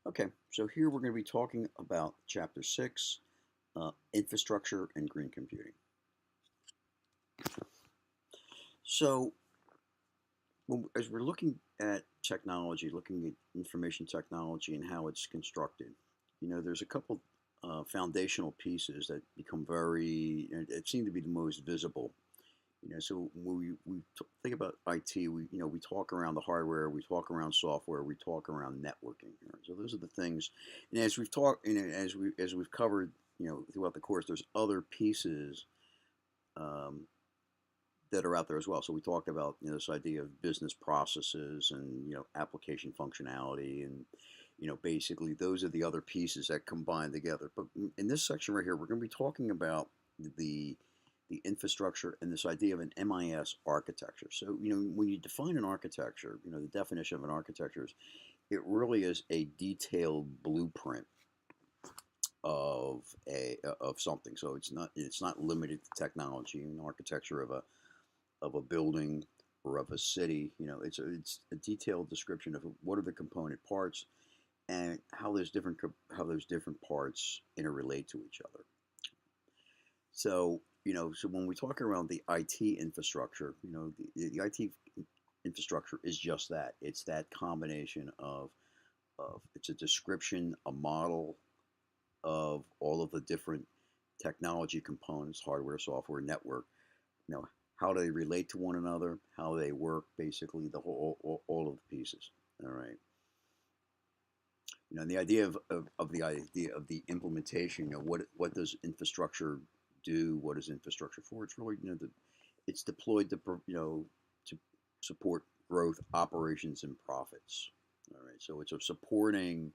Okay, so here we're going to be talking about Chapter 6, Infrastructure and Green Computing. So, as we're looking at technology, looking at information technology and how it's constructed, there's a couple foundational pieces that become it seem to be the most visible. So when we think about IT, we talk around the hardware, we talk around software, we talk around networking. So those are the things. And as we've talked, and as we've covered, throughout the course, there's other pieces um, that are out there as well. So we talked about this idea of business processes and application functionality, and basically those are the other pieces that combine together. But in this section right here, we're going to be talking about the the infrastructure and this idea of an MIS architecture. So when you define an architecture, the definition of an architecture is it really is a detailed blueprint of something. So it's not limited to technology. An architecture of a building or of a city, it's a detailed description of what are the component parts and how those different parts interrelate to each other. So when we talk around the IT infrastructure, the IT infrastructure is just that. It's that combination of it's a description, a model of all of the different technology components, hardware, software, network, how they relate to one another, how they work, basically the all of the pieces. All right. And the idea of the idea of the implementation, what does infrastructure do? What is infrastructure for? It's really, it's deployed to support growth, operations, and profits. All right. So it's a supporting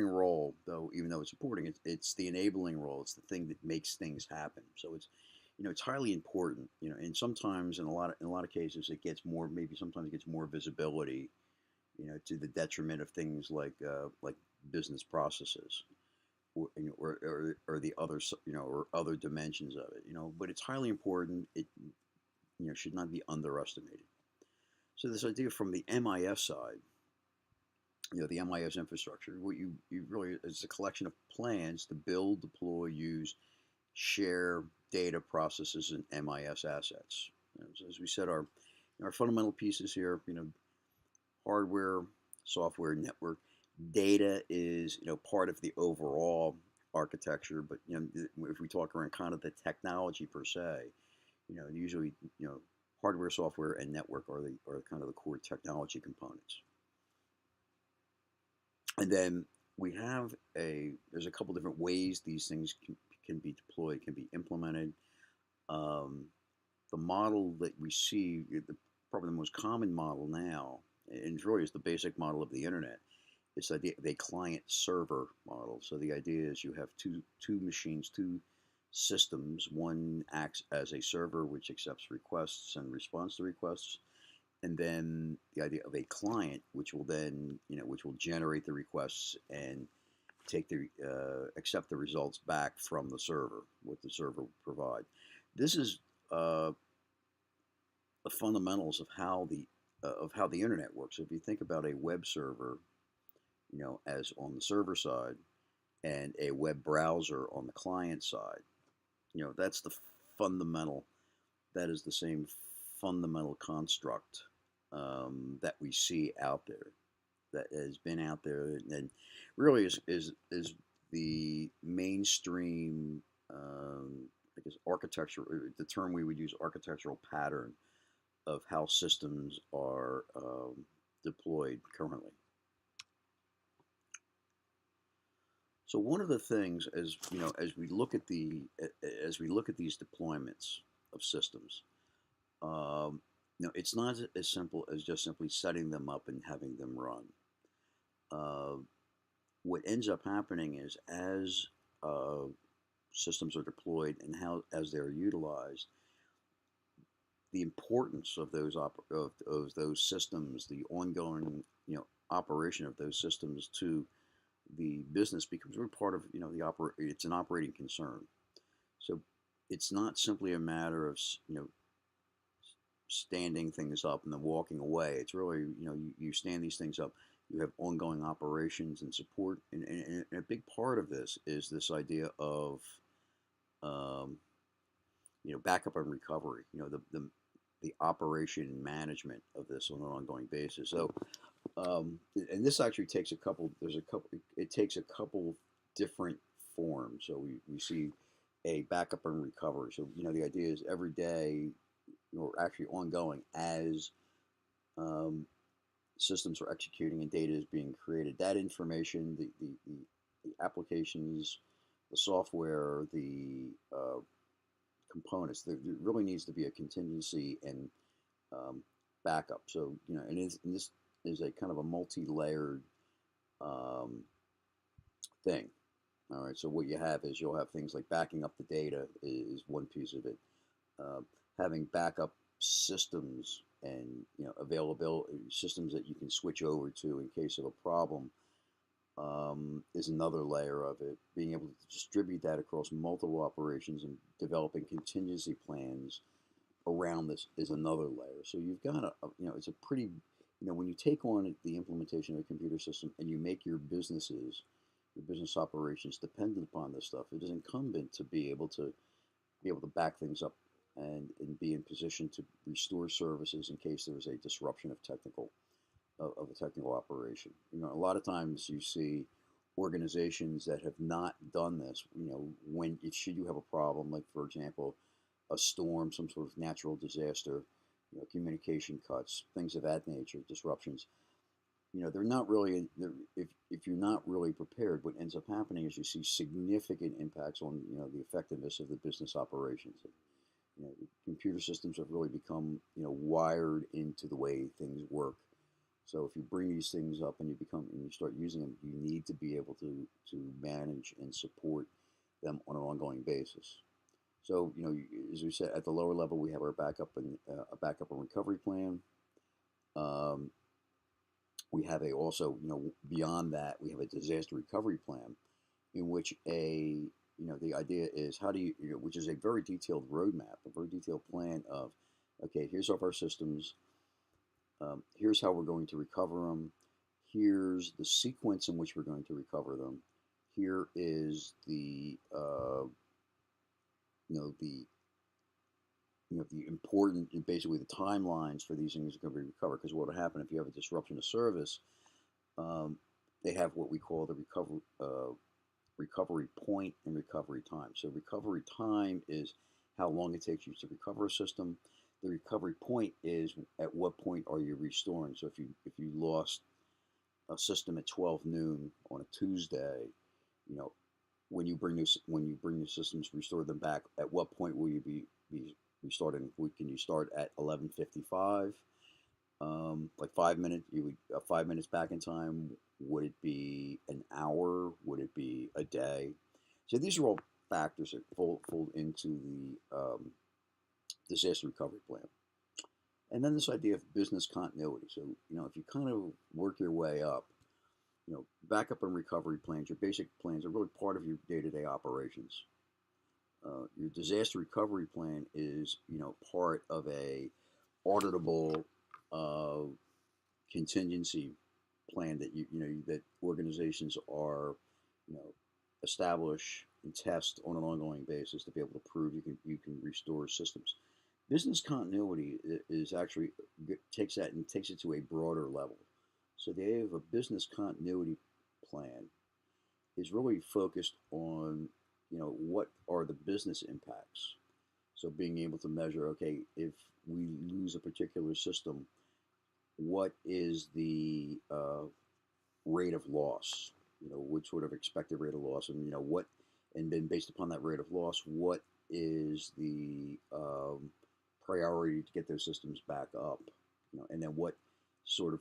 role, though. Even though it's supporting, it's the enabling role. It's the thing that makes things happen. So it's highly important. And sometimes in a lot of cases it gets more, maybe sometimes it gets more visibility, to the detriment of things like business processes or the other or other dimensions of it. But it's highly important. It should not be underestimated. So this idea from the MIS side, the MIS infrastructure, what you really is a collection of plans to build, deploy, use, share data processes and MIS assets. As we said, our fundamental pieces here, hardware, software, network. Data is part of the overall architecture, but if we talk around kind of the technology per se, usually hardware, software, and network are kind of the core technology components. And then there's a couple different ways these things can be deployed, can be implemented. Um, the model that we see, probably the most common model now, and really is the basic model of the internet. It's the idea of a client server model. So the idea is you have two machines, two systems. One acts as a server, which accepts requests and responds to requests, and then the idea of a client, which will then which will generate the requests and accept the results back from the server, what the server will provide. This is the fundamentals of how the internet works. So if you think about a web server, as on the server side, and a web browser on the client side, that's the fundamental. That is the same fundamental construct that we see out there, that has been out there, and really is the mainstream. I guess architecture, the term we would use, architectural pattern of how systems are deployed currently. So one of the things, as we look at these deployments of systems, it's not as simple as just simply setting them up and having them run. Uh, what ends up happening is as systems are deployed and how as they're utilized, the importance of those systems, the ongoing operation of those systems to the business becomes really part of it's an operating concern. So it's not simply a matter of standing things up and then walking away. It's really you stand these things up, You have ongoing operations and support, and a big part of this is this idea of um, backup and recovery. The operation management of this on an ongoing basis. So, and this actually takes a couple. There's a couple. It takes a couple different forms. So we see a backup and recovery. So the idea is every day, or actually ongoing, as um, systems are executing and data is being created. That information, the applications, the software, the components. There really needs to be a contingency and um, backup. So and this is a kind of a multi-layered um, thing. All right. So what you have is you'll have things like backing up the data is one piece of it. Uh, Having backup systems and available systems that you can switch over to in case of a problem is another layer of it. Being able to distribute that across multiple operations and developing contingency plans around this is another layer. So you've got it's a pretty, when you take on the implementation of a computer system and you make your business operations dependent upon this stuff, it is incumbent to be able to back things up and be in position to restore services in case there is a disruption of a technical operation. A lot of times you see organizations that have not done this. When should you have a problem, like for example, a storm, some sort of natural disaster, communication cuts, things of that nature, disruptions. They're not really. If you're not really prepared, what ends up happening is you see significant impacts on the effectiveness of the business operations. Computer systems have really become wired into the way things work. So if you bring these things up and you start using them, you need to be able to manage and support them on an ongoing basis. So as we said, at the lower level, we have our backup and a backup and recovery plan. Um, we have also beyond that, we have a disaster recovery plan, in which the idea is how do which is a very detailed roadmap, a very detailed plan of, okay, here's all of our systems. Here's how we're going to recover them. Here's the sequence in which we're going to recover them. Here is the the the important, basically the timelines for these things to be recovered. Because what will happen if you have a disruption of service? Um, they have what we call the recovery point and recovery time. So recovery time is how long it takes you to recover a system. The recovery point is at what point are you restoring. So if you lost a system at 12 noon on a Tuesday, you know when you bring the systems, restore them back. At what point will you be restarting? Can you start at 11:55? Like 5 minutes, 5 minutes back in time. Would it be an hour? Would it be a day? So these are all factors that fold into the disaster recovery plan. And then this idea of business continuity. So if you kind of work your way up, backup and recovery plans, your basic plans are really part of your day-to-day operations. Your disaster recovery plan is part of a auditable uh, contingency plan that that organizations are you know establish and test on an ongoing basis to be able to prove you can restore systems. Business continuity is actually takes that and takes it to a broader level. So they have a business continuity plan is really focused on what are the business impacts. So being able to measure, okay, if we lose a particular system, what is the rate of loss? Which sort of expected rate of loss, and and then based upon that rate of loss, what is the priority to get those systems back up? And then what sort of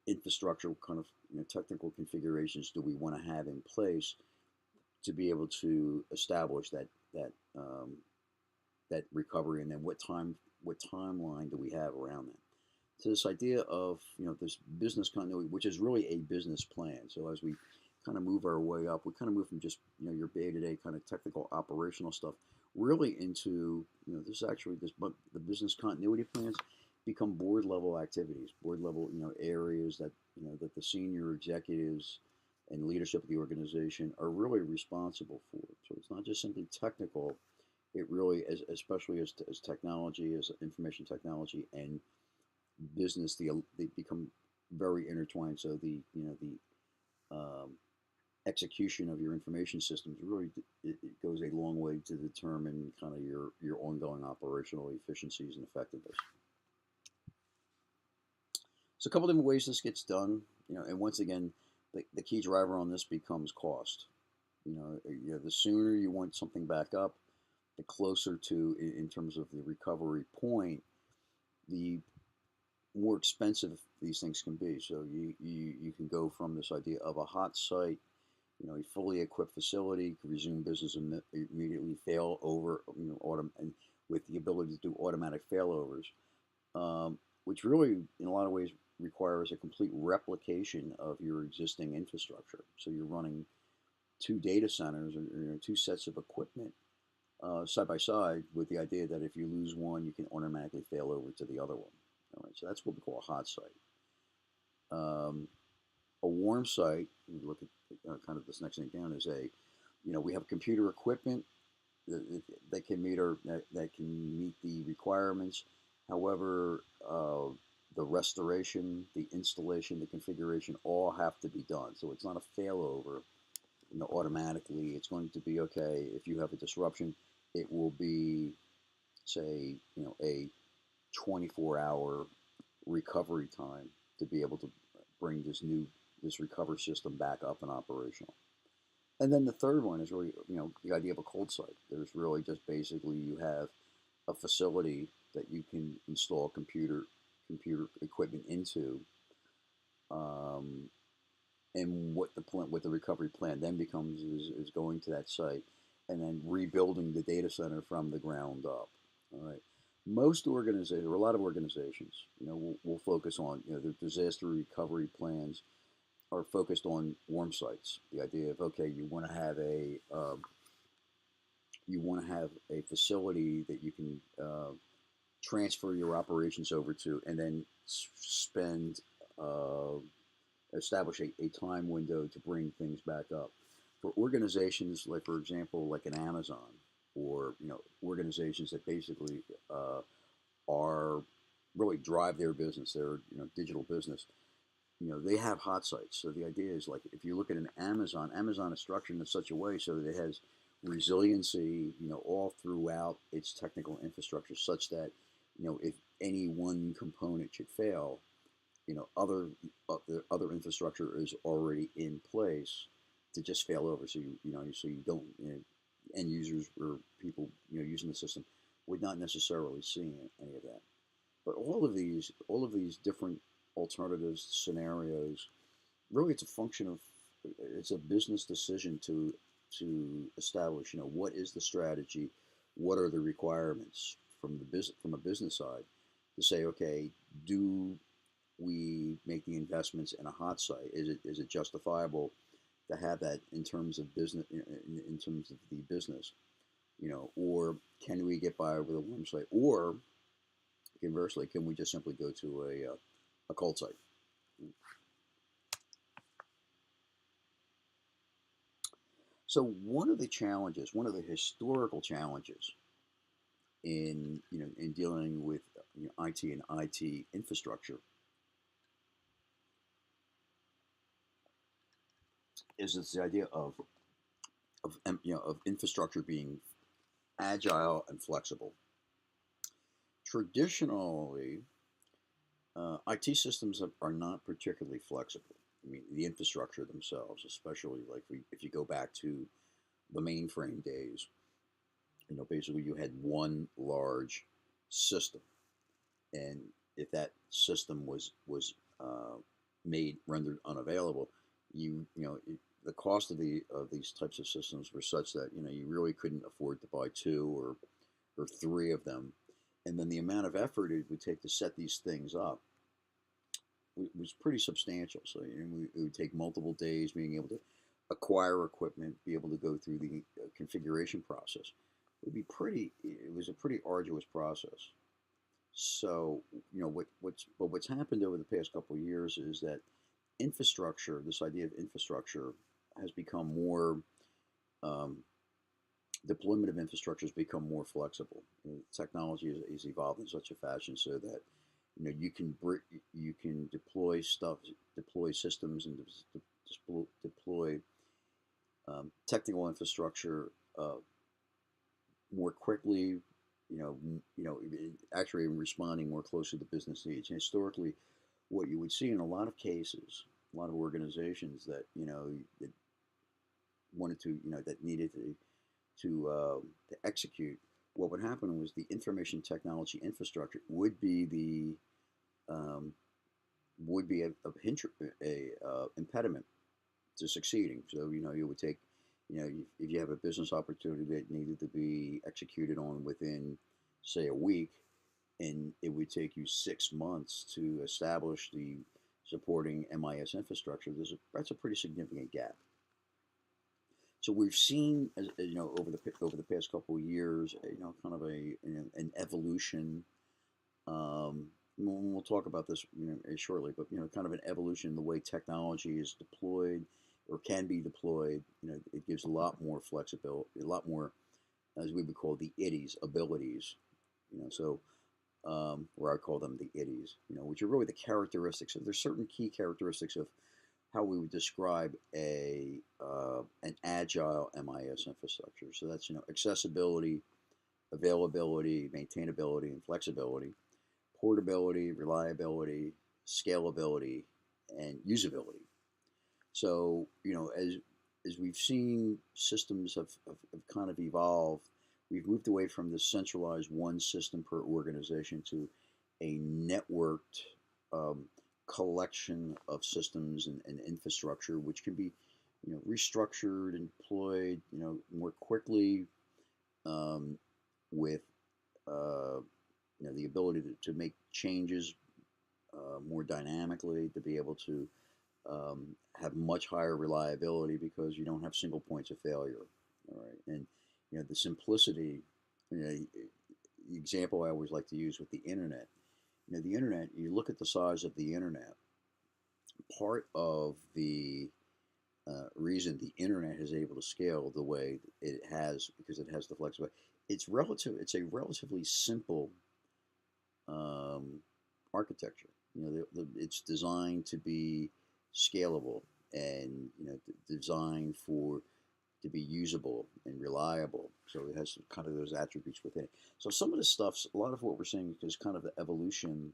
infrastructure kind of technical configurations do we want to have in place to be able to establish that that recovery, and then what timeline do we have around that? So this idea of this business continuity, which is really a business plan. So as we kind of move our way up, we kind of move from just your day-to-day kind of technical operational stuff really into this actually the business continuity plans become board level activities, board level, areas that, that the senior executives and leadership of the organization are really responsible for. So it's not just simply technical. It really, especially as technology, as information technology and business, they become very intertwined. So the execution of your information systems really, it goes a long way to determine kind of your ongoing operational efficiencies and effectiveness. So a couple different ways this gets done, and once again, the key driver on this becomes cost. The sooner you want something back up, the closer to, in terms of the recovery point, the more expensive these things can be. So you can go from this idea of a hot site, a fully equipped facility, can resume business immediately, fail over, and with the ability to do automatic failovers, which really, in a lot of ways, requires a complete replication of your existing infrastructure. So you're running two data centers, or two sets of equipment side by side, with the idea that if you lose one, you can automatically fail over to the other one. All right, so that's what we call a hot site. A warm site, you look at kind of this next thing down, is we have computer equipment that can meet the requirements. However, the restoration, the installation, the configuration all have to be done. So it's not a failover, automatically. It's going to be okay if you have a disruption. It will be, say, a 24-hour recovery time to be able to bring this recovery system back up and operational. And then the third one is really, the idea of a cold site. There's really just basically, you have a facility that you can install computer equipment into, and what the recovery plan then becomes is going to that site and then rebuilding the data center from the ground up. All right. Most organizations, or a lot of organizations, will focus on, their disaster recovery plans are focused on warm sites. The idea of, okay, you want to have a facility that you can transfer your operations over to, and then establish a time window to bring things back up. For organizations like, for example, like an Amazon, or organizations that basically are really drive their business, their digital business, they have hot sites. So the idea is, like, if you look at an Amazon is structured in such a way so that it has resiliency, all throughout its technical infrastructure, such that, if any one component should fail, the other infrastructure is already in place to just fail over. So you don't, end users or people, using the system would not necessarily see any of that. But all of these different alternatives, scenarios, really, it's a business decision to establish, what is the strategy, what are the requirements from a business side, to say, okay, do we make the investments in a hot site? Is it justifiable to have that in terms of business, in terms of the business, or can we get by with a warm site, or conversely, can we just simply go to a cold site? So one of the historical challenges in dealing with IT and IT infrastructure is this idea of infrastructure being agile and flexible. Traditionally, IT systems are not particularly flexible. I mean, the infrastructure themselves, especially, like, if you go back to the mainframe days, basically you had one large system, and if that system was rendered unavailable, the cost of these types of systems were such that you really couldn't afford to buy two or three of them, and then the amount of effort it would take to set these things up was pretty substantial. So it would take multiple days being able to acquire equipment, be able to go through the configuration process. It was a pretty arduous process. So what's happened over the past couple of years is that infrastructure, this idea of infrastructure, has become more um, deployment of infrastructure has become more flexible. Technology is evolved in such a fashion so that you can deploy stuff, deploy systems, and deploy technical infrastructure more quickly. Actually responding more closely to business needs. And historically, what you would see in a lot of cases, a lot of organizations that that wanted to, that needed to execute, what would happen was the information technology infrastructure um, would be a impediment to succeeding. So you would take, if you have a business opportunity that needed to be executed on within, say, a week, and it would take you 6 months to establish the supporting MIS infrastructure. That's a pretty significant gap. So we've seen, over the past couple of years, kind of an evolution. We'll talk about this, shortly, but kind of an evolution in the way technology is deployed or can be deployed. It gives a lot more flexibility, a lot more, as we would call the IDIs, abilities. So where I call them the IDIs, which are really the characteristics. There's certain key characteristics of how we would describe an agile MIS infrastructure. So that's accessibility, availability, maintainability, and flexibility, portability, reliability, scalability, and usability. So as we've seen systems have kind of evolved, we've moved away from the centralized one system per organization to a networked um, collection of systems and infrastructure, which can be restructured and deployed more quickly, um, with uh, the ability to make changes more dynamically, to be able to have much higher reliability because you don't have single points of failure. All right, and the simplicity. The example I always like to use with the internet. The internet. You look at the size of the internet. Part of the reason the internet is able to scale the way it has because it has the flexibility. It's relative. It's a relatively simple um, architecture. It's designed to be scalable and designed for to be usable and reliable. So it has kind of those attributes within it. So some of the stuff's a lot of what we're seeing is kind of the evolution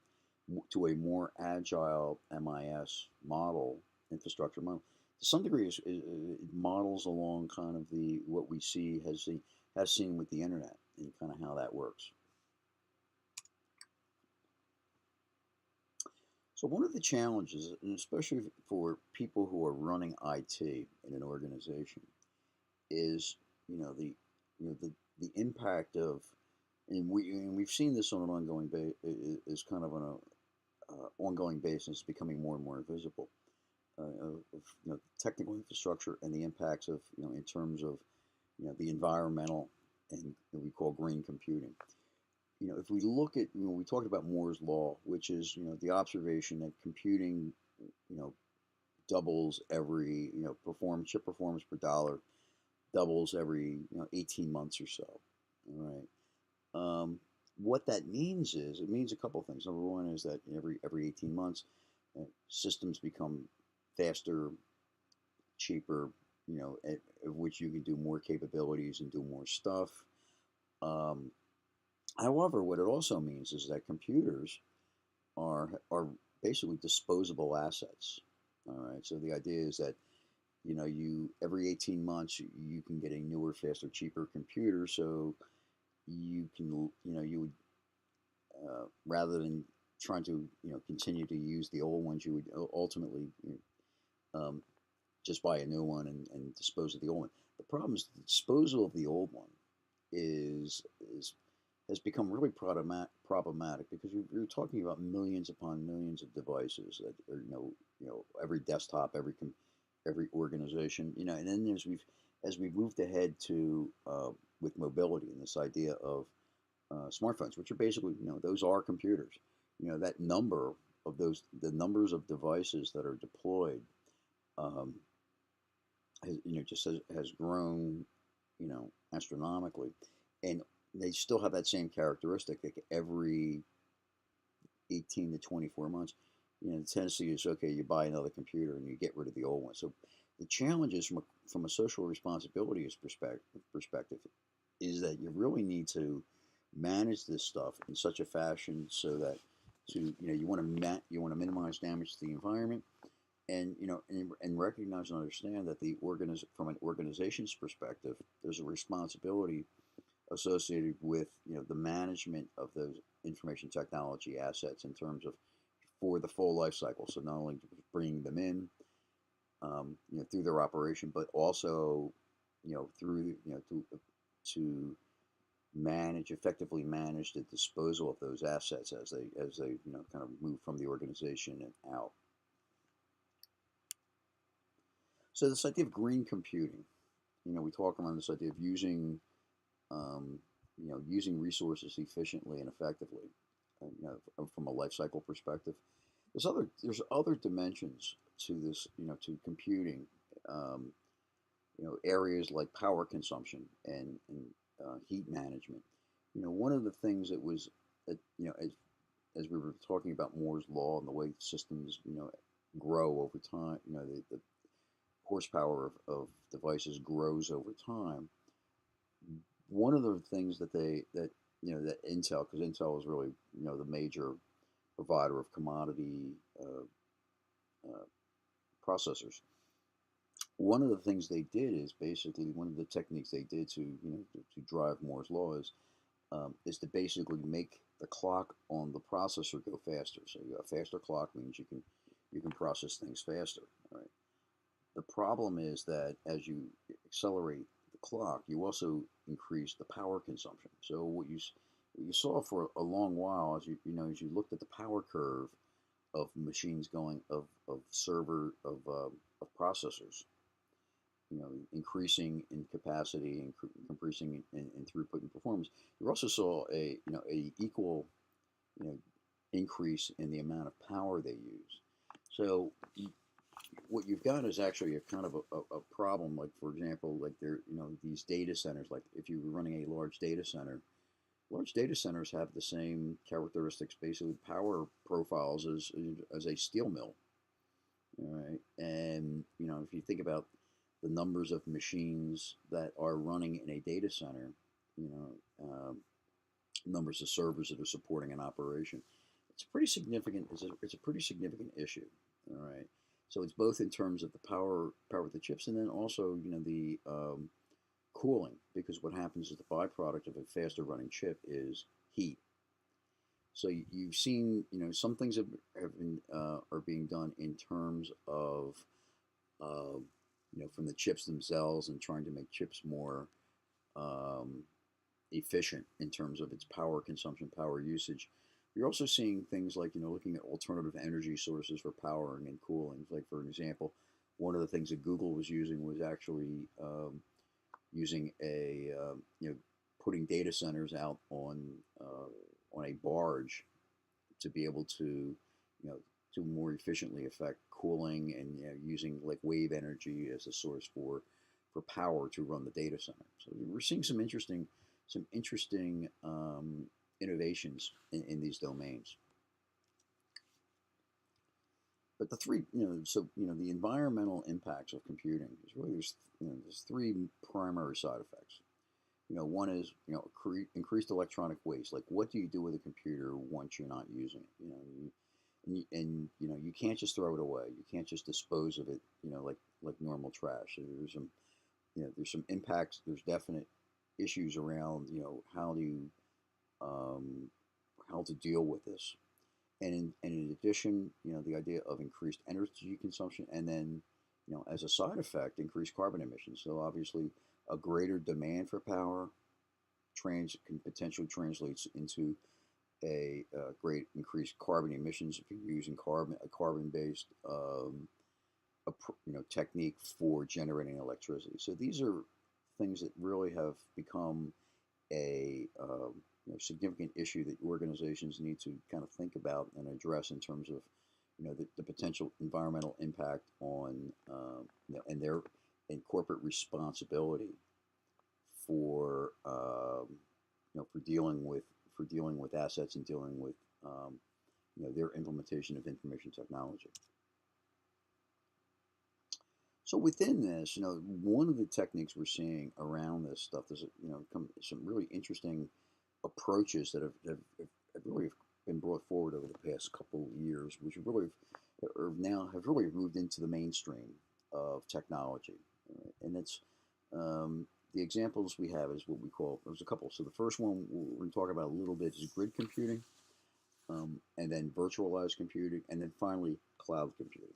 to a more agile MIS model, infrastructure model. To some degree, it models along kind of the what we see has seen with the internet and kind of how that works. So one of the challenges, and especially for people who are running IT in an organization, is the the impact of, and we've seen this on an is kind of on a ongoing basis, becoming more and more visible, of technical infrastructure and the impacts of in terms of the environmental and we call green computing. If we look at, we talked about Moore's law, which is, the observation that computing, you know, doubles every, chip performance per dollar doubles every, 18 months or so. All right. What that means is, it means a couple of things. Number one is that every 18 months, systems become faster, cheaper, of which you can do more capabilities and do more stuff. Um, However, what it also means is that computers are basically disposable assets. All right. So the idea is that you every 18 months you can get a newer, faster, cheaper computer. So you can you would rather than trying to continue to use the old ones, you would ultimately um, just buy a new one and dispose of the old one. The problem is the disposal of the old one is has become really problematic because you're talking about millions upon millions of devices that are every desktop, every organization, and then as we've moved ahead to with mobility and this idea of smartphones, which are basically, those are computers. That number of those, the numbers of devices that are deployed, um, just has grown, astronomically, and they still have that same characteristic. Like every 18 to 24 months, the tendency is, okay, you buy another computer and you get rid of the old one. So the challenge is from a social responsibility perspective is that you really need to manage this stuff in such a fashion so that you want to minimize damage to the environment, and and recognize and understand that from an organization's perspective, there's a responsibility associated with the management of those information technology assets in terms of for the full life cycle. So not only bringing them in, through their operation, but also through to effectively manage the disposal of those assets as they kind of move from the organization and out. So this idea of green computing, we talk around this idea of um, using resources efficiently and effectively, from a life cycle perspective. There's other dimensions to this, to computing, um, areas like power consumption and heat management. One of the things that was, as we were talking about Moore's law and the way systems, grow over time, the horsepower of devices grows over time. One of the things that Intel, because Intel is really the major provider of commodity uh, processors. One of the things they did is basically one of the techniques they did to drive Moore's law is to basically make the clock on the processor go faster. So a faster clock means you can process things faster. Right. The problem is that as you accelerate the clock, you also increase the power consumption. So what you saw for a long while, as you looked at the power curve of machines going of server of processors, increasing in capacity and increasing in throughput and performance. You also saw a equal increase in the amount of power they use. So what you've got is actually a kind of a problem. Like for example, like these data centers. Like if you were running a large data center, large data centers have the same characteristics, basically power profiles as a steel mill. All right, and if you think about the numbers of machines that are running in a data center, you know, numbers of servers that are supporting an operation, it's pretty significant. It's a pretty significant issue. All right, so it's both in terms of the power of the chips, and then also the cooling, because what happens is the byproduct of a faster running chip is heat. So you've seen, some things have been are being done in terms of, uh, from the chips themselves and trying to make chips more um, efficient in terms of its power consumption, power usage. You're also seeing things like, looking at alternative energy sources for powering and cooling. Like for example, one of the things that Google was using was actually using putting data centers out on a barge to be able to to more efficiently affect cooling, and using like wave energy as a source for power to run the data center. So we're seeing some interesting innovations in these domains. But the three, the environmental impacts of computing is really there's three primary side effects. One is increased electronic waste. Like, what do you do with a computer once you're not using it? You can't just throw it away. You can't just dispose of it. Like normal trash. So there's some impacts. There's definite issues around um, how to deal with this. And in addition, the idea of increased energy consumption, and then, as a side effect, increased carbon emissions. So obviously, a greater demand for power can potentially translates into a great increased carbon emissions if you're using a carbon-based technique for generating electricity. So these are things that really have become a significant issue that organizations need to kind of think about and address in terms of the potential environmental impact on and their and corporate responsibility for for dealing with assets and dealing with their implementation of information technology. So within this, one of the techniques we're seeing around this stuff, there's some really interesting approaches that have really been brought forward over the past couple of years, which really have really moved into the mainstream of technology. And it's the examples we have is what we call, there's a couple. So the first one we're going to talk about a little bit is grid computing, and then virtualized computing, and then finally cloud computing.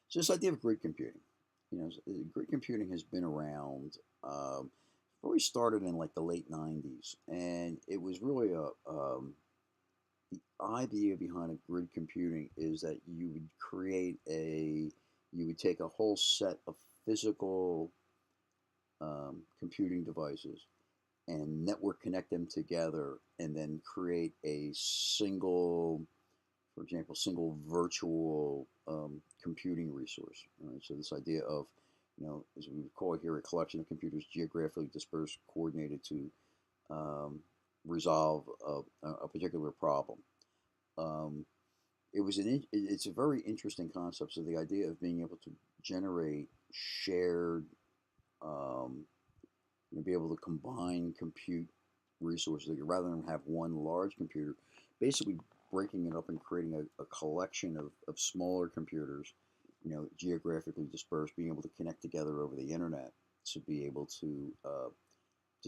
So this idea of grid computing, grid computing has been around. Really started in like the late '90s, and it was really the idea behind a grid computing is that you would take a whole set of physical computing devices and network connect them together, and then create a single, for example, single virtual computing resource. Right? So this idea of, as we would call it here, a collection of computers geographically dispersed, coordinated to resolve a particular problem. It's a very interesting concept. So the idea of being able to generate shared, be able to combine compute resources rather than have one large computer, basically breaking it up and creating a collection of smaller computers, geographically dispersed, being able to connect together over the internet to be able to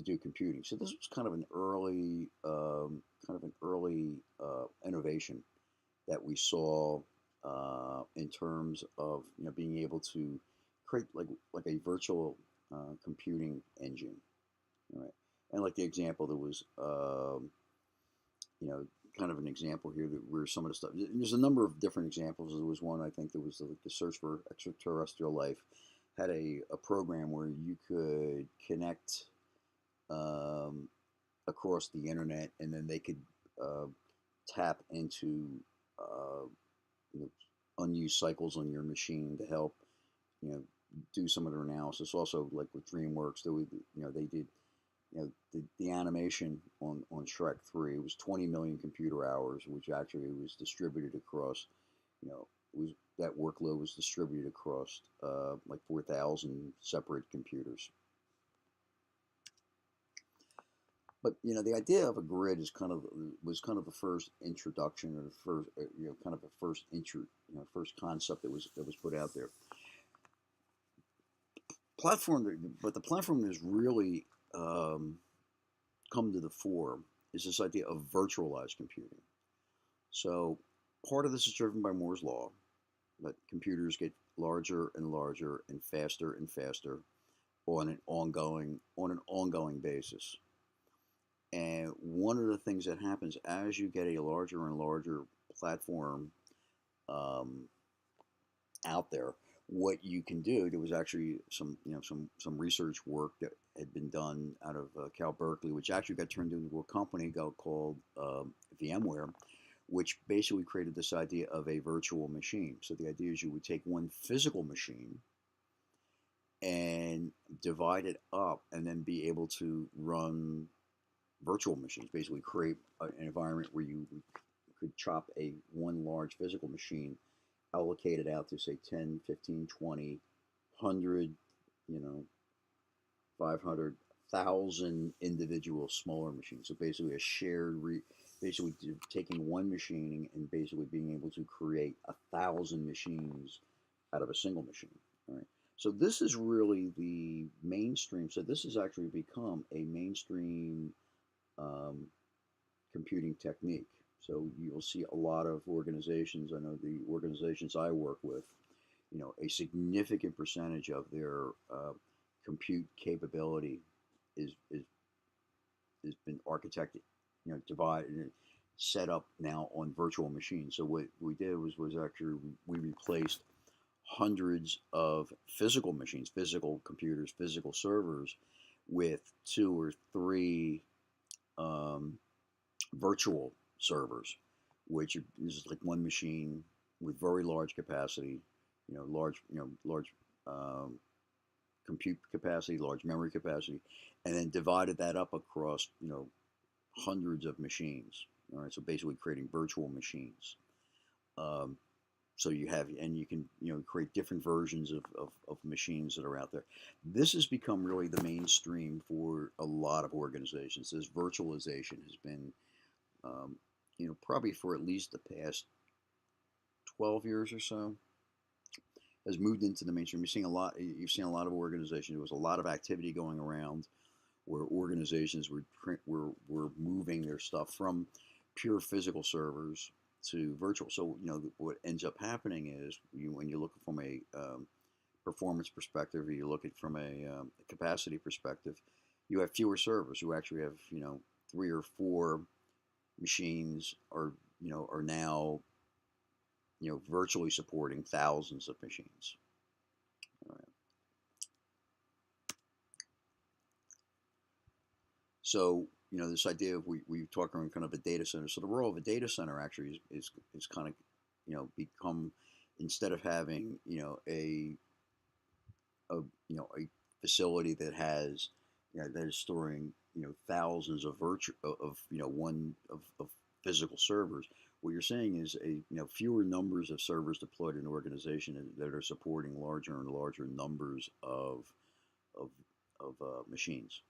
do computing. So this was kind of an early innovation that we saw in terms of being able to create like a virtual computing engine, right? And like the example, there was kind of an example here that where some of the stuff. There's a number of different examples. There was one, I think, there was the search for extraterrestrial life had a program where you could connect across the internet, and then they could tap into unused cycles on your machine to help do some of their analysis. Also, like with DreamWorks, they did the animation on Shrek 3. It was 20 million computer hours, which actually was distributed across, that workload was distributed across like 4,000 separate computers. But the idea of a grid was kind of the first introduction, or the first kind of the first concept that was put out there. But the platform has really come to the fore is this idea of virtualized computing. So part of this is driven by Moore's law, that computers get larger and larger and faster on an ongoing basis. And one of the things that happens as you get a larger and larger platform out there, what you can do, there was actually some research work that had been done out of Cal Berkeley, which actually got turned into a company called VMware, which basically created this idea of a virtual machine. So the idea is you would take one physical machine and divide it up, and then be able to run virtual machines, basically create an environment where you could chop one large physical machine, allocate it out to say 10, 15, 20, 100, 500,000 individual smaller machines. So basically a shared, basically taking one machine and basically being able to create 1,000 machines out of a single machine. All right. So this is really the mainstream. So this has actually become a mainstream computing technique. So you'll see a lot of organizations. I know the organizations I work with, a significant percentage of their compute capability is been architected, divided and set up now on virtual machines. So what we did was actually we replaced hundreds of physical machines, physical computers, physical servers, with two or three um, virtual servers, which is like one machine with very large capacity, large um, compute capacity, large memory capacity, and then divided that up across, hundreds of machines. All right, so basically creating virtual machines. Um, so you have, and you can, create different versions of machines that are out there. This has become really the mainstream for a lot of organizations. This virtualization has been, um, probably for at least the past 12 years or so, has moved into the mainstream. You've seen a lot of organizations. There was a lot of activity going around where organizations were moving their stuff from pure physical servers to virtual. So what ends up happening is when you look from a performance perspective, or you look at from a capacity perspective, you have fewer servers. You actually have three or four machines are now virtually supporting thousands of machines. All right. So this idea of we talk around kind of a data center. So the role of a data center actually is kind of become, instead of having a facility that has that is storing thousands of of physical servers. What you're saying is fewer numbers of servers deployed in an organization that are supporting larger and larger numbers of machines.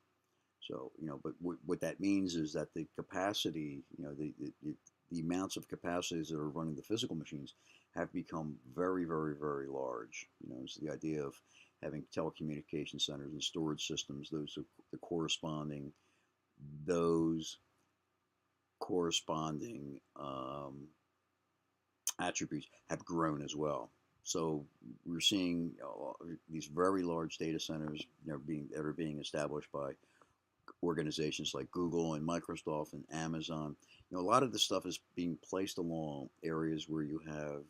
So but what that means is that the capacity, the amounts of capacities that are running the physical machines have become very, very, very large. It's the idea of having telecommunication centers and storage systems. The those corresponding attributes have grown as well. So we're seeing these very large data centers that are being established by organizations like Google and Microsoft and Amazon. A lot of this stuff is being placed along areas where you have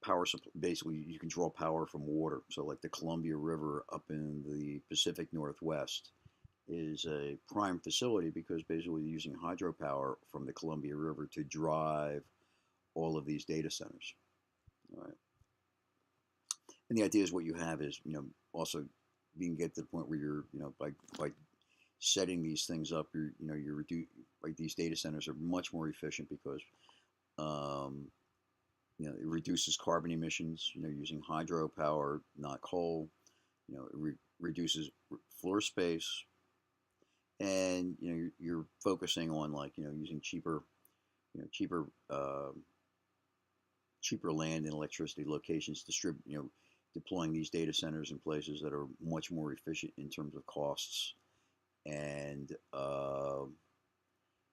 power supply. Basically, you can draw power from water. So, like the Columbia River up in the Pacific Northwest is a prime facility because basically you're using hydropower from the Columbia River to drive all of these data centers. All right. And the idea is what you have is, also you can get to the point where you're, by setting these things up, like these data centers are much more efficient because, it reduces carbon emissions, using hydropower, not coal. It reduces floor space, and you're focusing on like using cheaper cheaper land and electricity locations, deploying these data centers in places that are much more efficient in terms of costs and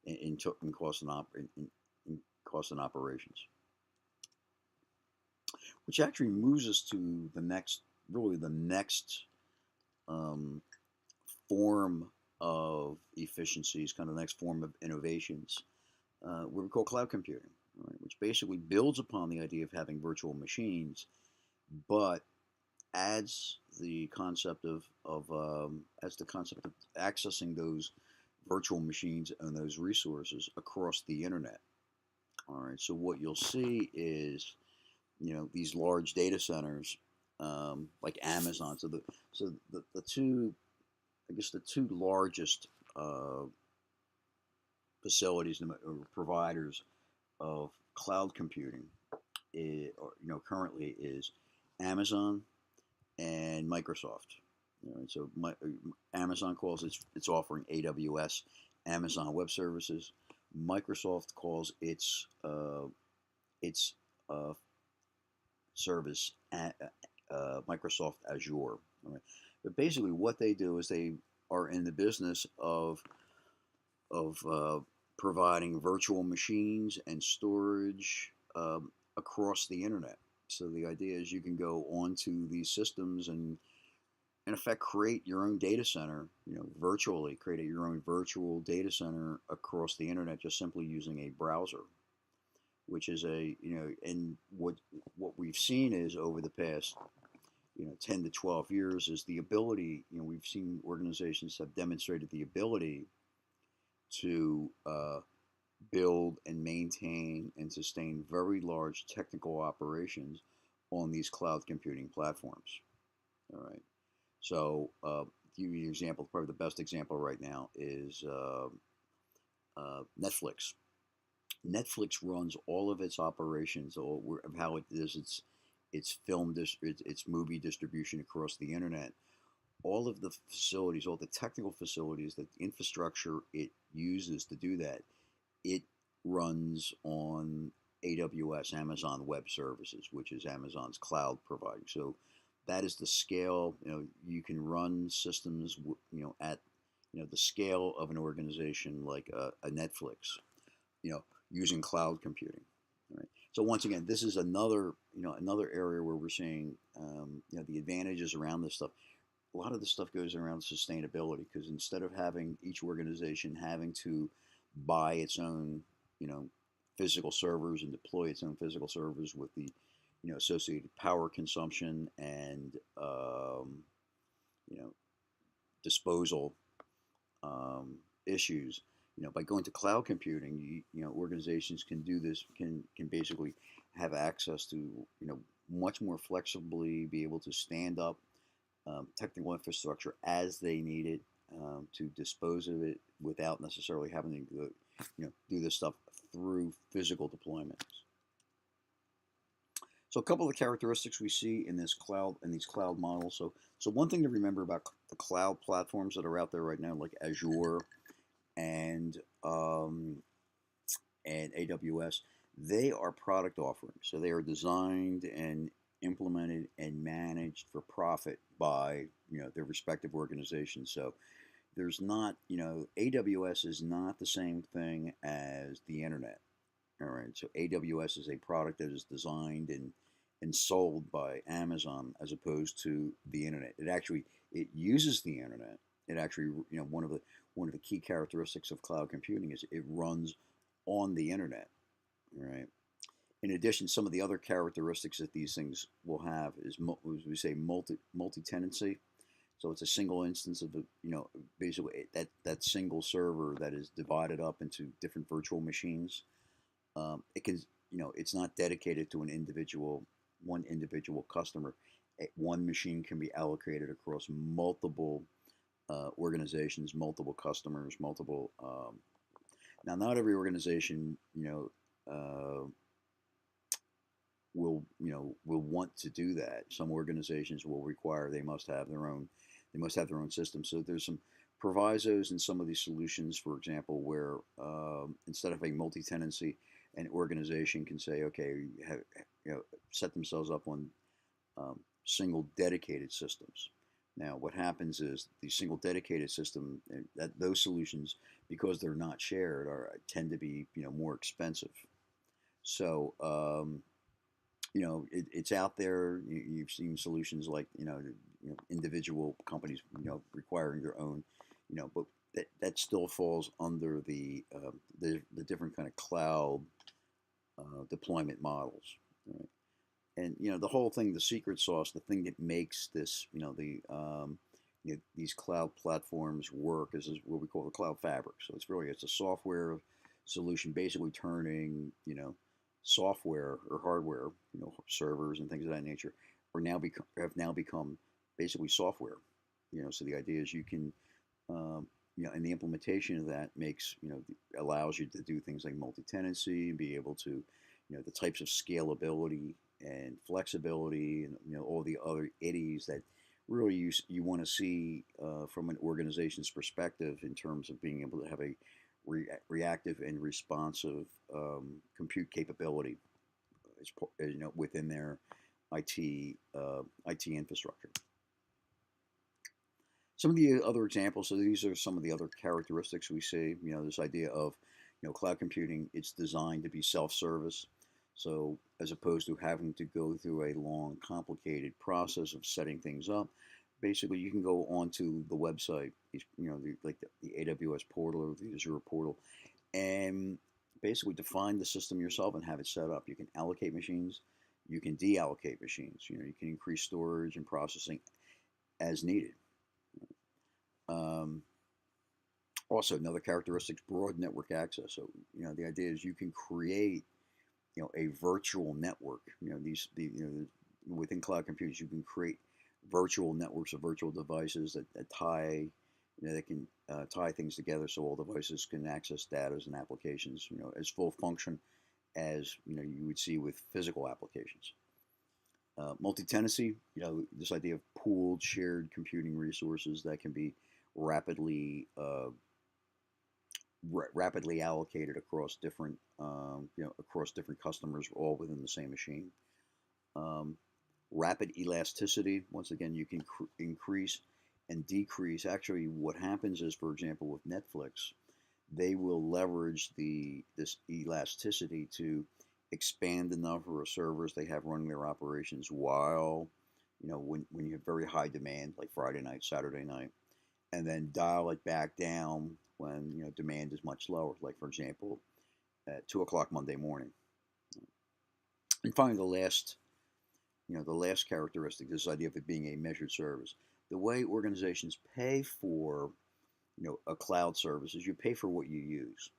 in cost in cost and operations. Which actually moves us to the next um, form of efficiencies, kind of the next form of innovations, what we call cloud computing, right, which basically builds upon the idea of having virtual machines, but adds the concept of accessing those virtual machines and those resources across the internet. All right, so what you'll see is these large data centers like Amazon. The two, I guess the two largest facilities or providers of cloud computing currently is Amazon and Microsoft. So Amazon calls its offering AWS, Amazon Web Services. Microsoft calls its service at Microsoft Azure. Right? But basically, what they do is they are in the business of providing virtual machines and storage across the internet. So the idea is you can go onto these systems and in effect create your own data center, virtually create your own virtual data center across the internet just simply using a browser, which is and what we've seen is over the past 10 to 12 years is the ability. We've seen organizations have demonstrated the ability to build and maintain and sustain very large technical operations on these cloud computing platforms. All right. So, to give you an example, probably the best example right now is Netflix. Netflix runs all of its operations, of how it does its its movie distribution across the internet. All of the facilities, all the technical facilities, the infrastructure it uses to do that, it runs on AWS, Amazon Web Services, which is Amazon's cloud provider. So that is the scale. You can run systems, at the scale of an organization like a Netflix, using cloud computing. Right. So once again, this is another area where we're seeing, the advantages around this stuff. A lot of this stuff goes around sustainability because instead of having each organization having to buy its own, physical servers and deploy its own physical servers with the, associated power consumption and, you know, disposal issues. By going to cloud computing, organizations can do this, can basically have access to, much more flexibly be able to stand up technical infrastructure as they need it, to dispose of it without necessarily having to go, do this stuff through physical deployments. So a couple of the characteristics we see in these cloud models. So one thing to remember about the cloud platforms that are out there right now, like Azure and AWS, they are product offerings. So they are designed and implemented and managed for profit by their respective organizations. So there's not, AWS is not the same thing as the internet. All right. So AWS is a product that is designed and sold by Amazon as opposed to the internet. It uses the internet. It actually, one of the key characteristics of cloud computing is it runs on the internet. Right. In addition, some of the other characteristics that these things will have is, as we say, multi-tenancy. So it's a single instance of basically that single server that is divided up into different virtual machines. It can, it's not dedicated to one individual customer. One machine can be allocated across multiple organizations, multiple customers, multiple. Now, not every organization, will want to do that. Some organizations will require they must have their own system. So there's some provisos in some of these solutions, for example, where instead of having multi-tenancy, an organization can say, okay, set themselves up on single dedicated systems. Now, what happens is the single dedicated system, that those solutions, because they're not shared, tend to be more expensive. So it's out there. You've seen solutions like individual companies requiring their own, but that still falls under the different kind of cloud deployment models, right? And the whole thing, the secret sauce, the thing that makes this, these cloud platforms work is what we call the cloud fabric. So it's a software solution, basically turning software or hardware, servers and things of that nature, have now become basically software. So the idea is you can, and the implementation of that allows you to do things like multi-tenancy, be able to, the types of scalability and flexibility and all the other idioms that really you want to see from an organization's perspective in terms of being able to have a reactive and responsive compute capability, within their IT infrastructure. Some of the other examples. So these are some of the other characteristics we see. This idea of cloud computing. It's designed to be self-service. So as opposed to having to go through a long, complicated process of setting things up, basically you can go onto the website, the AWS portal or the Azure portal, and basically define the system yourself and have it set up. You can allocate machines, you can deallocate machines. You can increase storage and processing as needed. Um, Also, another characteristic is broad network access. So, the idea is you can create, a virtual network. Within cloud computers, you can create virtual networks of virtual devices that tie, that can tie things together so all devices can access data and applications, as full function as, you would see with physical applications. Multi-tenancy, this idea of pooled, shared computing resources that can be rapidly rapidly allocated across different customers, all within the same machine. Um, Rapid elasticity. Once again, you can increase and decrease. Actually, what happens is, for example, with Netflix, they will leverage this elasticity to expand the number of servers they have running their operations while, when you have very high demand, like Friday night, Saturday night, and then dial it back down when demand is much lower, like for example at 2 o'clock Monday morning. And finally, the last characteristic, this idea of it being a measured service. The way organizations pay for a cloud service is you pay for what you use.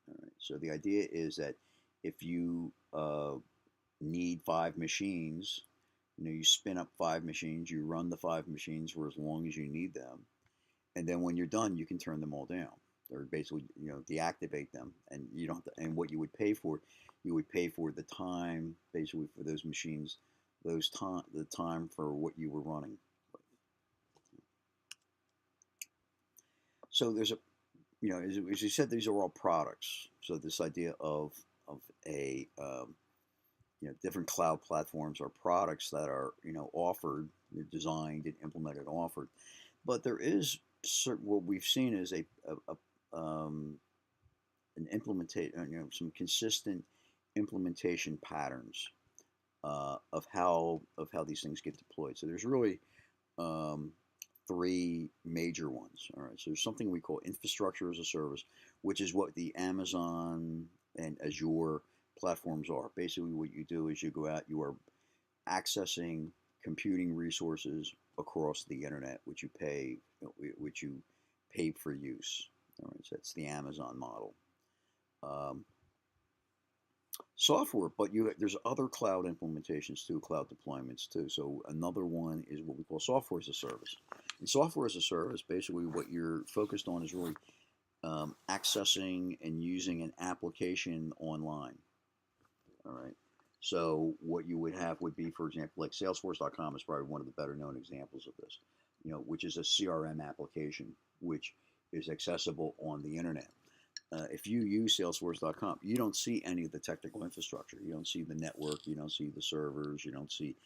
All right. So the idea is that if you need 5 machines, you spin up 5 machines, you run the 5 machines for as long as you need them, and then when you're done, you can turn them all down or basically deactivate them, and you don't. And what you would pay for the time basically for those machines, the time for what you were running. So there's a as you said, these are all products. So this idea of a different cloud platforms are products that are offered, they're designed and implemented, offered. But there is certain, what we've seen is an implementation, some consistent implementation patterns of how these things get deployed. So there's really um, 3 major ones. All right, so there's something we call infrastructure as a service, which is what the Amazon and Azure platforms are. Basically, what you do is you go out, you are accessing computing resources across the internet, which you pay for use. All right, so that's the Amazon model. Um, Software, but there's other cloud implementations too, cloud deployments too. So another one is what we call software as a service. And software as a service, basically, what you're focused on is really accessing and using an application online. All right. So what you would have would be, for example, like Salesforce.com is probably one of the better known examples of this, which is a CRM application, which is accessible on the internet. If you use Salesforce.com, you don't see any of the technical infrastructure. You don't see the network. You don't see the servers. You don't see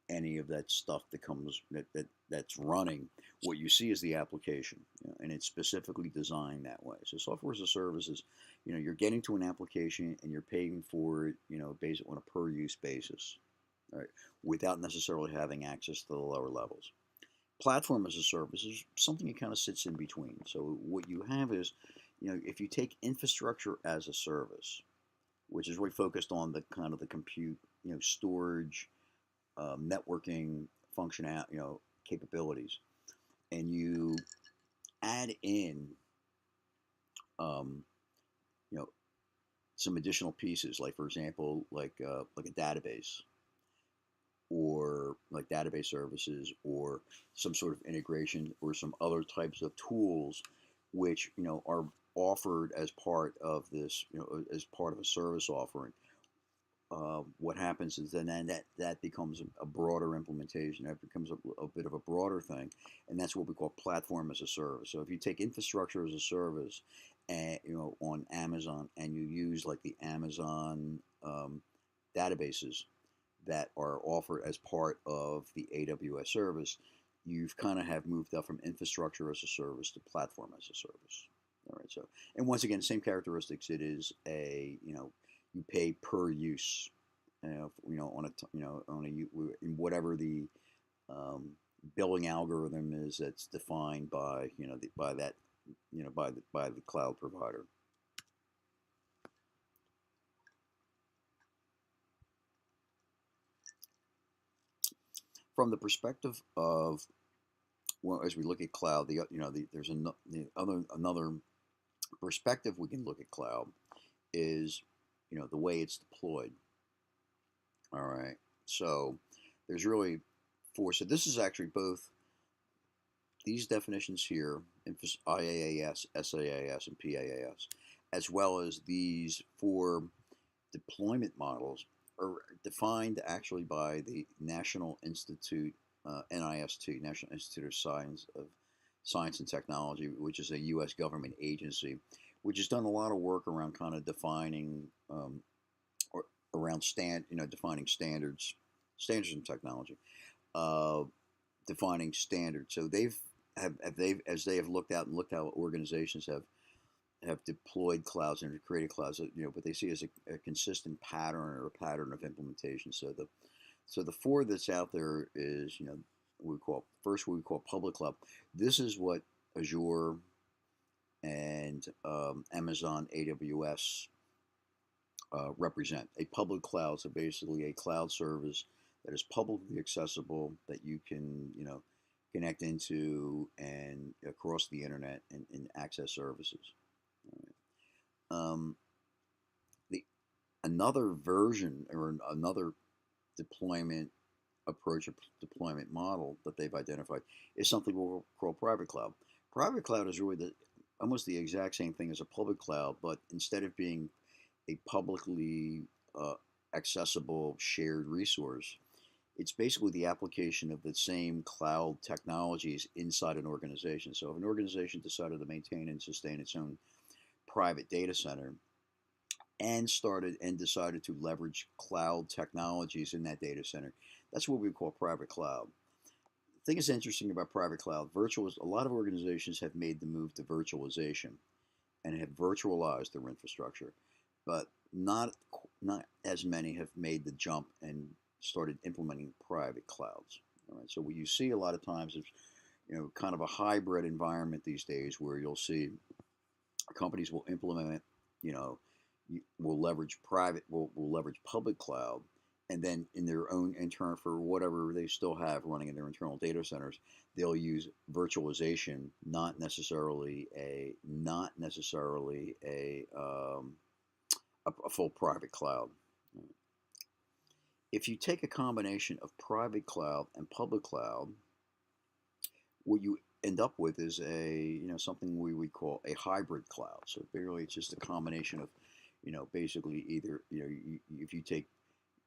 any of that stuff that's running. What you see is the application, and it's specifically designed that way. So software as a service is, you're getting to an application and you're paying for it, based on a per use basis, right, without necessarily having access to the lower levels. Platform as a service is something that kind of sits in between. So what you have is, if you take infrastructure as a service, which is really focused on the kind of the compute, storage, networking function, capabilities, and you add in, um, you know, some additional pieces, like for example, like a database, or like database services, or some sort of integration, or some other types of tools, which are offered as part of this, as part of a service offering. What happens is then that becomes a broader implementation. That becomes a bit of a broader thing, and that's what we call platform as a service. So if you take infrastructure as a service, and on Amazon, and you use like the Amazon databases that are offered as part of the AWS service, you've kind of have moved up from infrastructure as a service to platform as a service. All right. So, and once again, same characteristics. It is you pay per use, on in whatever the billing algorithm is that's defined by by the cloud provider. from the perspective of, well, as we look at cloud, there's another perspective we can look at cloud is, the way it's deployed. All right. So there's really four. So this is actually both these definitions here, IaaS, SaaS, and PaaS, as well as these four deployment models are defined actually by the National Institute, NIST, National Institute of Science and Technology, which is a U.S. government agency, which has done a lot of work around kind of defining, or around defining standards in technology, uh, defining standards. So as they have looked out and looked how organizations have deployed clouds and created clouds, what they see as a consistent pattern or a pattern of implementation. So the four that's out there is, what we call public cloud. This is what Azure and Amazon AWS represent. A public cloud, so basically a cloud service that is publicly accessible, that you can, connect into and across the internet and access services. Um, the Another version or another deployment approach or deployment model that they've identified is something we'll call private cloud. Private cloud is really almost the exact same thing as a public cloud, but instead of being a publicly accessible shared resource, it's basically the application of the same cloud technologies inside an organization. So if an organization decided to maintain and sustain its own private data center and decided to leverage cloud technologies in that data center, that's what we call private cloud. The thing that's interesting about private cloud, a lot of organizations have made the move to virtualization and have virtualized their infrastructure, but not as many have made the jump and started implementing private clouds. All right, so what you see a lot of times is, kind of a hybrid environment these days, where you'll see companies will implement, will leverage will leverage public cloud, and then in their own internal, for whatever they still have running in their internal data centers, they'll use virtualization, not necessarily a full private cloud. If you take a combination of private cloud and public cloud, what you end up with is something we would call a hybrid cloud. So basically, it's just a combination of, basically either, if you take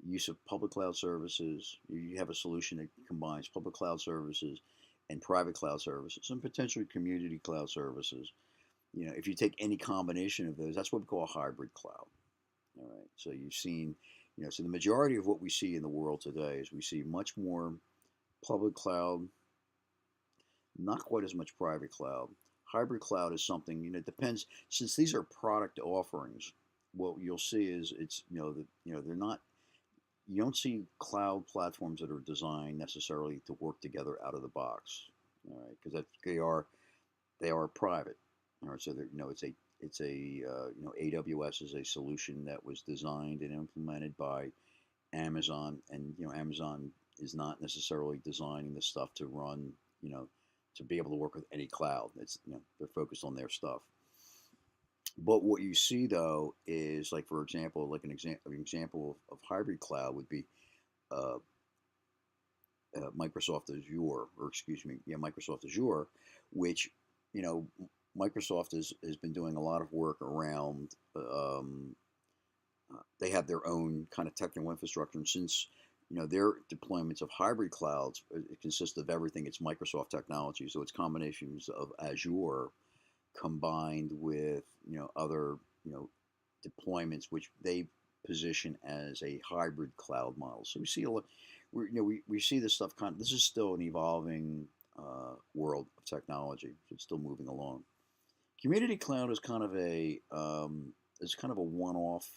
use of public cloud services, you have a solution that combines public cloud services and private cloud services and potentially community cloud services. If you take any combination of those, that's what we call a hybrid cloud. All right. So you've seen, so the majority of what we see in the world today is we see much more public cloud, not quite as much private cloud. Hybrid cloud is something, it depends, since these are product offerings. What you'll see is they're not, you don't see cloud platforms that are designed necessarily to work together out of the box. All right, because they are private. All right, so AWS is a solution that was designed and implemented by Amazon, and Amazon is not necessarily designing the stuff to run, to be able to work with any cloud. It's they're focused on their stuff. But what you see though is, like, for example, like an example of hybrid cloud would be uh, Microsoft Azure, or excuse me, yeah, Microsoft Azure, which Microsoft has been doing a lot of work around. They have their own kind of technical infrastructure, and since their deployments of hybrid clouds, it consists of everything. It's Microsoft technology, so it's combinations of Azure combined with other deployments, which they position as a hybrid cloud model. So we see a lot. We see this stuff this is still an evolving world of technology. So it's still moving along. Community cloud is kind of a one-off.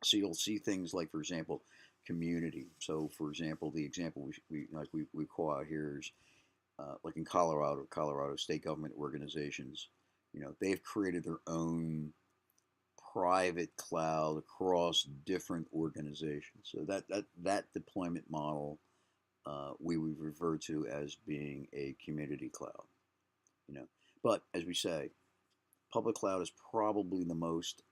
So you'll see things like, for example, community. So, for example, the example we call out here is like in Colorado state government organizations. They've created their own private cloud across different organizations. So that deployment model we would refer to as being a community cloud. You know, but as we say, public cloud is probably the most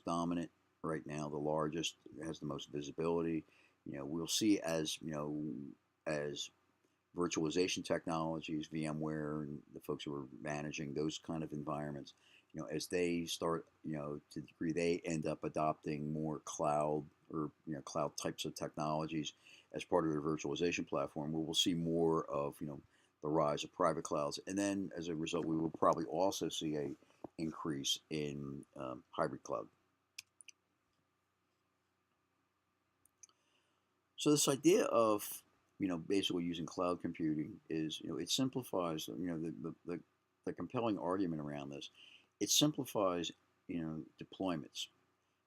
dominant right now, the largest, has the most visibility. We'll see as as virtualization technologies, VMware, and the folks who are managing those kind of environments, as they start, to the degree they end up adopting more cloud or cloud types of technologies as part of their virtualization platform, where we'll see more of the rise of private clouds, and then as a result, we will probably also see a increase in hybrid cloud. So this idea of basically using cloud computing is it simplifies the compelling argument around this. It simplifies deployments,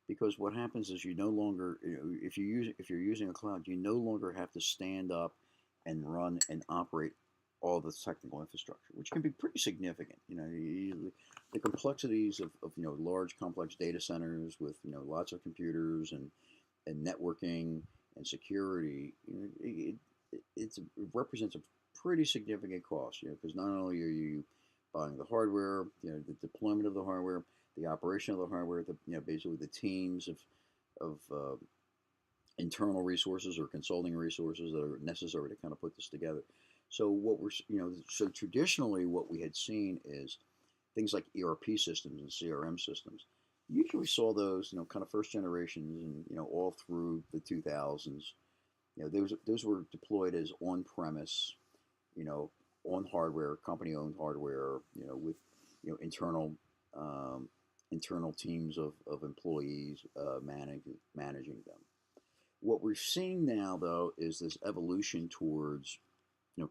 because what happens is you no longer if you're using a cloud, you no longer have to stand up and run and operate all the technical infrastructure, which can be pretty significant. The complexities of large complex data centers with lots of computers and networking and security, it represents a pretty significant cost, because not only are you buying the hardware, the deployment of the hardware, the operation of the hardware, basically the teams of internal resources or consulting resources that are necessary to kind of put this together. So so traditionally what we had seen is things like ERP systems and CRM systems. You usually saw those, kind of first generations, and all through the 2000s. Those were deployed as on-premise, on hardware, company-owned hardware, with internal internal teams of employees managing them. What we're seeing now, though, is this evolution towards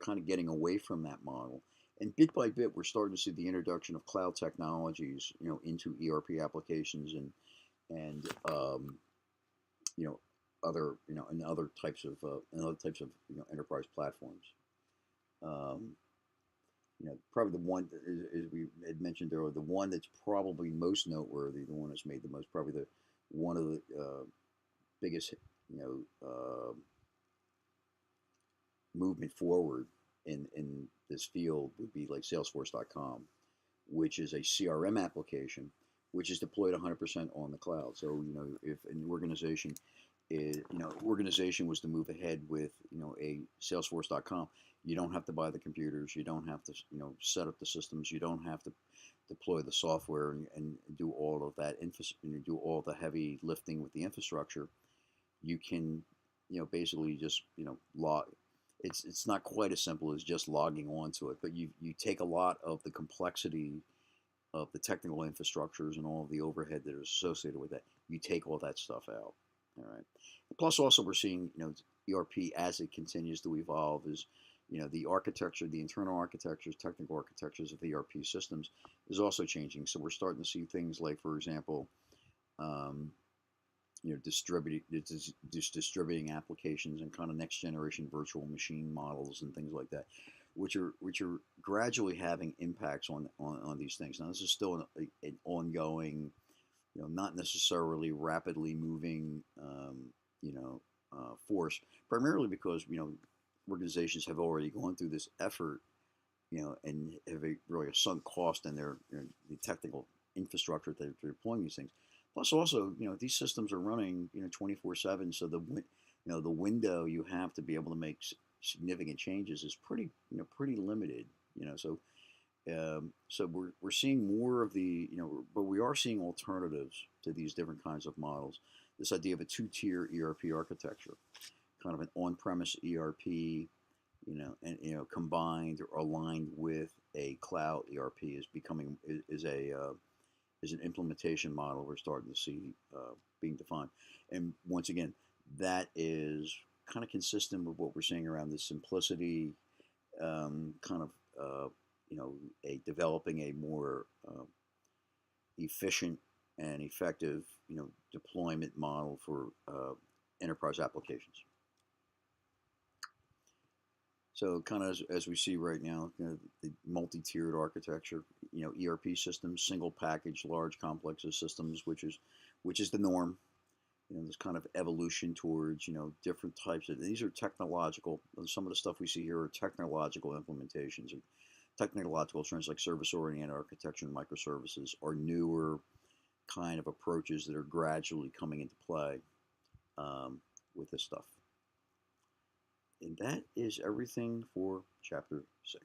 kind of getting away from that model. And bit by bit, we're starting to see the introduction of cloud technologies, into ERP applications and other and other types of enterprise platforms. Um, Probably the one, as we had mentioned earlier, the one that's probably most noteworthy, the one that's made the most, probably the one of the biggest, movement forward in this field would be like Salesforce.com, which is a CRM application which is deployed 100% on the cloud. So if an organization was to move ahead with a Salesforce.com, you don't have to buy the computers, you don't have to set up the systems, you don't have to deploy the software and do all of that do all the heavy lifting with the infrastructure. You can basically just log. It's not quite as simple as just logging onto it, but you take a lot of the complexity of the technical infrastructures and all of the overhead that is associated with that. You take all that stuff out. All right. Plus, also we're seeing ERP as it continues to evolve is the architecture, the internal architectures, technical architectures of the ERP systems is also changing. So we're starting to see things like, for example, distributing applications and kind of next generation virtual machine models and things like that, which are gradually having impacts on these things. Now this is still an ongoing, not necessarily rapidly moving, force, primarily because organizations have already gone through this effort, and have really a sunk cost in their the technical infrastructure that they're deploying these things. Plus, also, these systems are running 24/7, so the window you have to be able to make significant changes is pretty limited. So we're seeing more of the but we are seeing alternatives to these different kinds of models. This idea of a two-tier ERP architecture, kind of an on-premise ERP, and combined or aligned with a cloud ERP is an implementation model we're starting to see being defined. And once again, that is kind of consistent with what we're seeing around the simplicity, kind of developing a more efficient and effective deployment model for enterprise applications. So kind of as we see right now, the multi-tiered architecture, ERP systems, single package, large complex systems, which is the norm. this kind of evolution towards different types of these are technological. Some of the stuff we see here are technological implementations or technological trends like service-oriented architecture and microservices are newer kind of approaches that are gradually coming into play with this stuff. And that is everything for chapter 6.